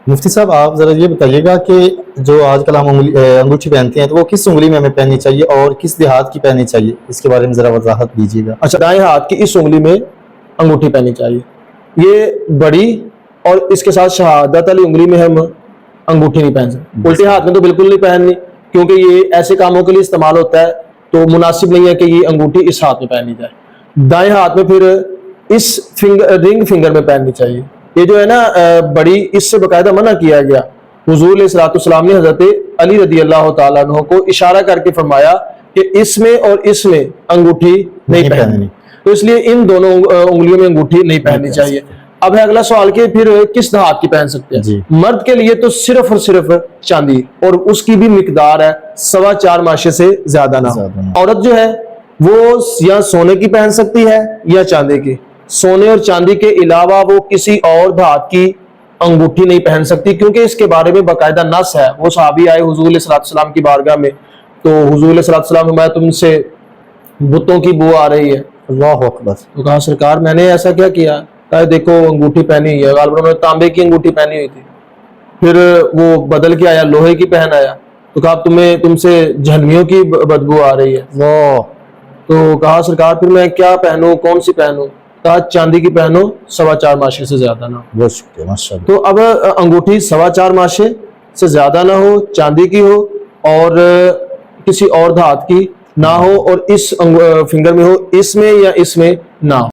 مفتی صاحب آپ ذرا یہ بتائیے گا کہ جو آج کل ہم انگوٹھی پہنتے ہیں تو وہ کس انگلی میں ہمیں پہننی چاہیے اور کس دیہات کی پہننی چاہیے، اس کے بارے میں ذرا وضاحت دیجیے گا۔ اچھا، دائیں ہاتھ کی اس انگلی میں انگوٹھی پہننی چاہیے، یہ بڑی اور اس کے ساتھ شہادت والی انگلی میں ہم انگوٹھی نہیں پہن سکتے۔ الٹے ہاتھ میں تو بالکل نہیں پہننی، کیونکہ یہ ایسے کاموں کے لیے استعمال ہوتا ہے، تو مناسب نہیں ہے کہ یہ انگوٹھی اس ہاتھ میں پہنی جائے۔ دائیں ہاتھ میں پھر اس رنگ فنگر میں پہننی چاہیے۔ یہ جو ہے نا بڑی، اس سے باقاعدہ منع کیا گیا۔ حضور علیہ السلام نے حضرت علی رضی اللہ تعالیٰ عنہ کو اشارہ کر کے فرمایا کہ اس میں اور اس میں انگوٹھی نہیں پہننی، تو اس لیے ان دونوں انگلیوں میں انگوٹھی نہیں پہننی چاہیے۔ اب ہے اگلا سوال کہ پھر کس ہاتھ کی پہن سکتے ہیں؟ مرد کے لیے تو صرف اور صرف چاندی، اور اس کی بھی مقدار ہے 4.25 ماشے سے زیادہ نہ ہو۔ عورت جو ہے وہ یا سونے کی پہن سکتی ہے یا چاندی کی، سونے اور چاندی کے علاوہ وہ کسی اور دھات کی انگوٹھی نہیں پہن سکتی، کیونکہ اس کے بارے میں باقاعدہ نص ہے۔ وہ صحابی آئے حضور علیہ السلام کی بارگاہ میں، تو حضور علیہ السلام فرمایا تم سے بتوں کی بو آ رہی ہے۔ اللہ اکبر۔ تو کہا سرکار میں نے ایسا کیا کیا؟ کہا دیکھو انگوٹھی پہنی ہوئی ہے، غالباً انہوں نے تانبے کی انگوٹھی پہنی ہوئی تھی، پھر وہ بدل کے آیا لوہے کی پہن آیا، تو کہا تم سے جہنمیوں کی بدبو آ رہی ہے۔ تو کہا سرکار پھر میں کیا پہنوں، کون سی پہنوں؟ کہا چاندی کی پہنو، 4.25 ماشے سے زیادہ نہ ہو۔ بہت شکریہ، ماشاءاللہ۔ تو اب انگوٹھی 4.25 ماشے سے زیادہ نہ ہو، چاندی کی ہو اور کسی اور دھات کی نہ ہو، اور اس فنگر میں ہو، اس میں یا اس میں نہ ہو۔